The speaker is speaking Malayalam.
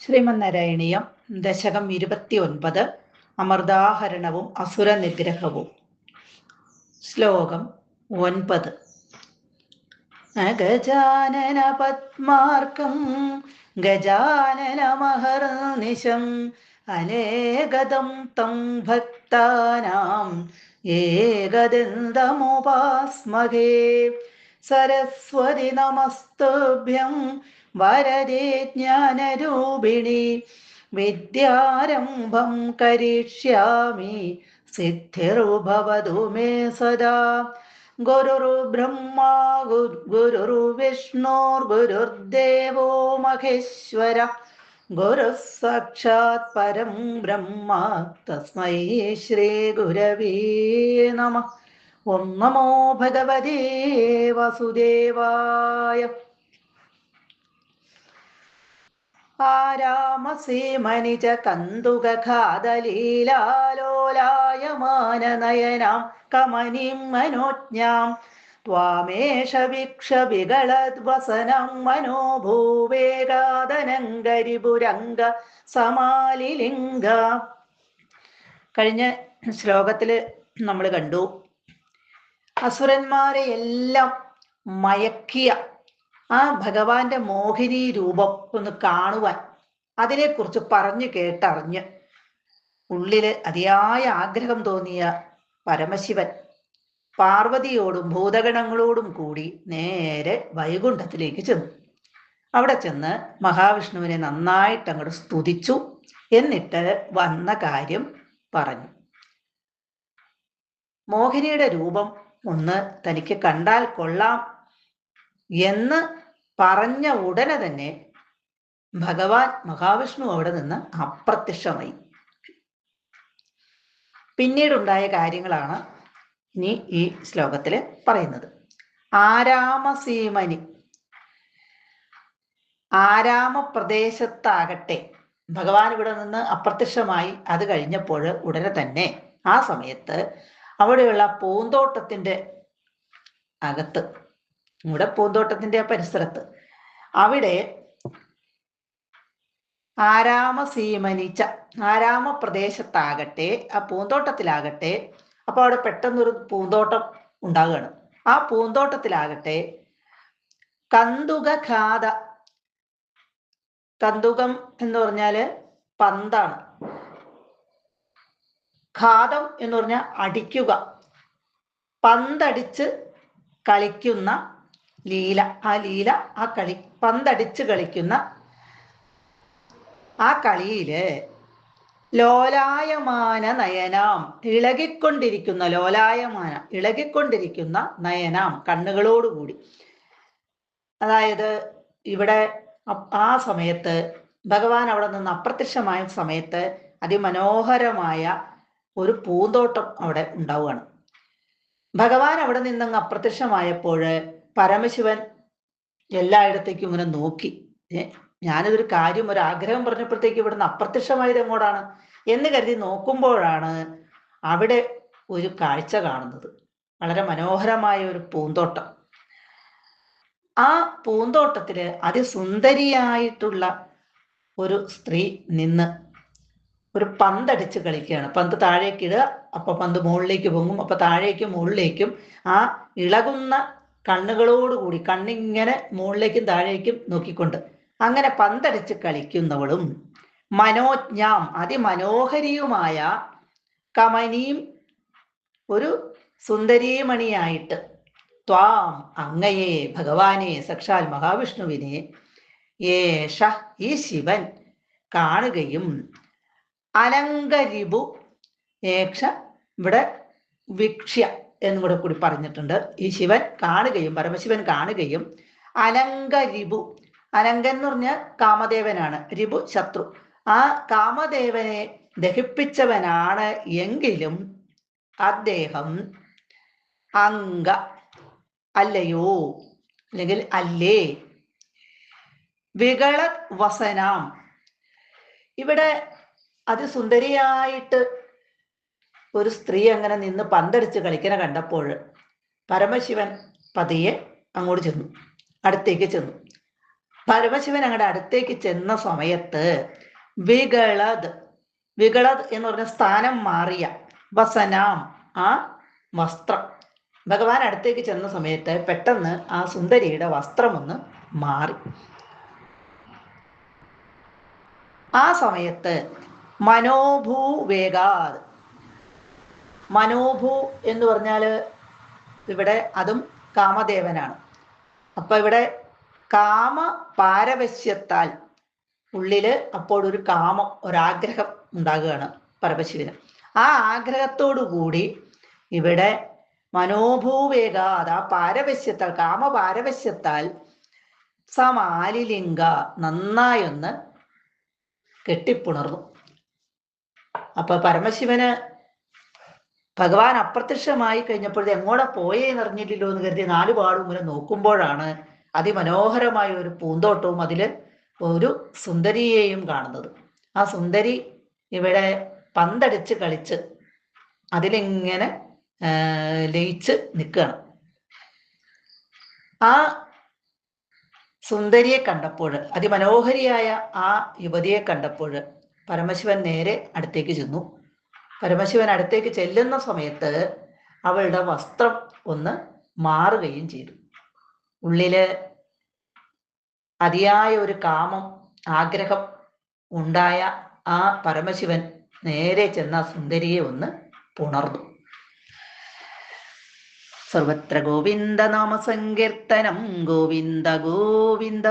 ശ്രീമന്നാരായണീയം ദശകം 29 അമൃതാഹരണവും അസുര നിഗ്രഹവും. ശ്ലോകം 9. ഗജാനന പത്മാർക്കം ഗജാനനമഹർനിശം അനേകദം തം ഭക്താനാം ഏകദന്തമുപാസ്മഹേ. സരസ്വതി നമസ്തുഭ്യം വരദേ ജ്ഞാനരൂപിണി വിദ്യാരംഭം കരിഷ്യാമി സിദ്ധിർഭവതു മേ സദാ. ഗുരുർബ്രഹ്മാ ഗുരുർവിഷ്ണുർഗുരുർദേവോ മഹേശ്വര ഗുരുഃ സാക്ഷാത് പരം ബ്രഹ്മ തസ്മൈ ശ്രീ ഗുരവേ നമഃ. ഓം നമോ ഭഗവതേ വാസുദേവായ. ആരാമസീമനി ച കന്തുകഖാദലീലാലോലായമാനനയനാം കമനീം മനോജ്ഞാം ത്വാമേഷ വീക്ഷ വികളദ്വസനം മനോഭൂവേഗാദനങ്കരിപുരംഗ സമാലിലിംഗ. കഴിഞ്ഞ ശ്ലോകത്തില് നമ്മൾ കണ്ടു അസുരന്മാരെ എല്ലാം മയക്കിയ ആ ഭഗവാന്റെ മോഹിനി രൂപം ഒന്ന് കാണുവാൻ, അതിനെക്കുറിച്ച് പറഞ്ഞു കേട്ടറിഞ്ഞ് ഉള്ളില് അതിയായ ആഗ്രഹം തോന്നിയ പരമശിവൻ പാർവതിയോടും ഭൂതഗണങ്ങളോടും കൂടി നേരെ വൈകുണ്ഠത്തിലേക്ക് ചെന്നു. അവിടെ ചെന്ന് മഹാവിഷ്ണുവിനെ നന്നായിട്ട് അങ്ങോട്ട് സ്തുതിച്ചു. എന്നിട്ട് വന്ന കാര്യം പറഞ്ഞു. മോഹിനിയുടെ രൂപം ഒന്ന് തനിക്ക് കണ്ടാൽ കൊള്ളാം എന്ന് പറഞ്ഞ ഉടനെ തന്നെ ഭഗവാൻ മഹാവിഷ്ണു അവിടെ നിന്ന് അപ്രത്യക്ഷമായി. പിന്നീടുണ്ടായ കാര്യങ്ങളാണ് ഇനി ഈ ശ്ലോകത്തില് പറയുന്നത്. ആരാമസീമനി, ആരാമപ്രദേശത്താകട്ടെ ഭഗവാൻ ഇവിടെ നിന്ന് അപ്രത്യക്ഷമായി. അത് കഴിഞ്ഞപ്പോൾ ഉടനെ തന്നെ ആ സമയത്ത് അവിടെയുള്ള പൂന്തോട്ടത്തിന്റെ അകത്ത്, ഇവിടെ പൂന്തോട്ടത്തിന്റെ ആ പരിസരത്ത്, അവിടെ ആരാമസീമനിച്ച, ആരാമപ്രദേശത്താകട്ടെ, ആ പൂന്തോട്ടത്തിലാകട്ടെ, അപ്പൊ അവിടെ പെട്ടെന്നൊരു പൂന്തോട്ടം ഉണ്ടാകുകയാണ്. ആ പൂന്തോട്ടത്തിലാകട്ടെ കന്തുകഖാദ, കന്തുകം എന്ന് പറഞ്ഞാല് പന്താണ്, ഖാദം എന്ന് പറഞ്ഞാൽ അടിക്കുക, പന്തടിച്ച് കളിക്കുന്ന ലീല, ആ ലീല, ആ കളി, പന്തടിച്ച് കളിക്കുന്ന ആ കളിയില് ലോലായമാന നയനാം, ഇളകിക്കൊണ്ടിരിക്കുന്ന, ലോലായമാന ഇളകിക്കൊണ്ടിരിക്കുന്ന നയനാം കണ്ണുകളോടുകൂടി. അതായത് ഇവിടെ ആ സമയത്ത് ഭഗവാൻ അവിടെ നിന്ന് അപ്രത്യക്ഷമായ സമയത്ത് അതിമനോഹരമായ ഒരു പൂന്തോട്ടം അവിടെ ഉണ്ടാവുകയാണ്. ഭഗവാൻ അവിടെ നിന്നങ്ങ് അപ്രത്യക്ഷമായപ്പോൾ പരമശിവൻ എല്ലായിടത്തേക്കും ഇങ്ങനെ നോക്കി. ഞാനിതൊരു കാര്യം, ഒരു ആഗ്രഹം പറഞ്ഞപ്പോഴത്തേക്ക് ഇവിടുന്ന് അപ്രത്യക്ഷമായത് എങ്ങോട്ടാണ് എന്ന് കരുതി നോക്കുമ്പോഴാണ് അവിടെ ഒരു കാഴ്ച കാണുന്നത്. വളരെ മനോഹരമായ ഒരു പൂന്തോട്ടം. ആ പൂന്തോട്ടത്തില് അതിസുന്ദരിയായിട്ടുള്ള ഒരു സ്ത്രീ നിന്ന് ഒരു പന്തടിച്ച് കളിക്കുകയാണ്. പന്ത് താഴേക്ക് ഇടുക, അപ്പൊ പന്ത് മുകളിലേക്ക് പൊങ്ങും, അപ്പൊ താഴേക്കും മുകളിലേക്കും ആ ഇളകുന്ന കണ്ണുകളോടുകൂടി, കണ്ണിങ്ങനെ മുകളിലേക്കും താഴേക്കും നോക്കിക്കൊണ്ട് അങ്ങനെ പന്തടിച്ച് കളിക്കുന്നവളും മനോജ്ഞാം, അതിമനോഹരിയുമായ കമനീം, ഒരു സുന്ദരീമണിയായിട്ട്, ത്വാം അങ്ങയെ, ഭഗവാനെ, സാക്ഷാൽ മഹാവിഷ്ണുവിനെ, ഏഷ ഈ ശിവൻ കാണുകയും, അലങ്കരിബു, ഏക്ഷ ഇവിടെ വിക്ഷ്യ എന്നും കൂടി പറഞ്ഞിട്ടുണ്ട്. ഈ ശിവൻ കാണുകയും, പരമശിവൻ കാണുകയും, അലങ്കരിബു, അലങ്കൻ എന്ന് പറഞ്ഞ കാമദേവനാണ്, രിപു ശത്രു, ആ കാമദേവനെ ദഹിപ്പിച്ചവനാണ് എങ്കിലും അദ്ദേഹം അംഗ, അല്ലയോ, അല്ലെങ്കിൽ അല്ലേ, വികളത് വസനാം, ഇവിടെ അതിസുന്ദരിയായിട്ട് ഒരു സ്ത്രീ അങ്ങനെ നിന്ന് പന്തടിച്ച് കളിക്കണ കണ്ടപ്പോൾ പരമശിവൻ പതിയെ അങ്ങോട്ട് ചെന്നു, അടുത്തേക്ക് ചെന്നു. പരമശിവൻ അങ്ങടെ അടുത്തേക്ക് ചെന്ന സമയത്ത് വികളത് വികളത് എന്ന് പറഞ്ഞ സ്ഥാനം മാറിയ വസനാം ആ വസ്ത്രം, ഭഗവാൻ അടുത്തേക്ക് ചെന്ന സമയത്ത് പെട്ടെന്ന് ആ സുന്ദരിയുടെ വസ്ത്രം ഒന്ന് മാറി. ആ സമയത്ത് മനോഭൂ വേഗാത്, മനോഭൂ എന്ന് പറഞ്ഞാല് ഇവിടെ അതും കാമദേവനാണ്. അപ്പൊ ഇവിടെ കാമ പാരവശ്യത്താൽ ഉള്ളില് അപ്പോൾ ഒരു കാമം, ഒരാഗ്രഹം ഉണ്ടാകുകയാണ് പരമശിവന്. ആ ആഗ്രഹത്തോടു കൂടി ഇവിടെ മനോഭൂവേഗാത്, ആ പാരവശ്യത്താൽ, കാമപാരവശ്യത്താൽ സമാലിലിംഗ, നന്നായൊന്ന് കെട്ടിപ്പുണർന്നു. അപ്പൊ പരമശിവന് ഭഗവാൻ അപ്രത്യക്ഷമായി കഴിഞ്ഞപ്പോഴത്തെ എങ്ങോടെ പോയേന്ന് അറിഞ്ഞില്ലല്ലോ എന്ന് കരുതി നാലുപാടും ഇങ്ങനെ നോക്കുമ്പോഴാണ് അതിമനോഹരമായ ഒരു പൂന്തോട്ടവും അതില് ഒരു സുന്ദരിയെയും കാണുന്നത്. ആ സുന്ദരി ഇവിടെ പന്തടിച്ച് കളിച്ച് അതിലിങ്ങനെ ലയിച്ച് നിൽക്കുകയാണ്. ആ സുന്ദരിയെ കണ്ടപ്പോൾ, അതിമനോഹരിയായ ആ യുവതിയെ കണ്ടപ്പോൾ പരമശിവൻ നേരെ അടുത്തേക്ക് ചെന്നു. പരമശിവൻ അടുത്തേക്ക് ചെല്ലുന്ന സമയത്ത് അവളുടെ വസ്ത്രം ഒന്ന് മാറുകയും ചെയ്തു. ഉള്ളില് അതിയായ ഒരു കാമം, ആഗ്രഹം ഉണ്ടായ ആ പരമശിവൻ നേരെ ചെന്ന സുന്ദരിയെ ഒന്ന് പുണർന്നു. സർവത്ര ഗോവിന്ദ നാമ സങ്കീർത്തനം, ഗോവിന്ദ ഗോവിന്ദ.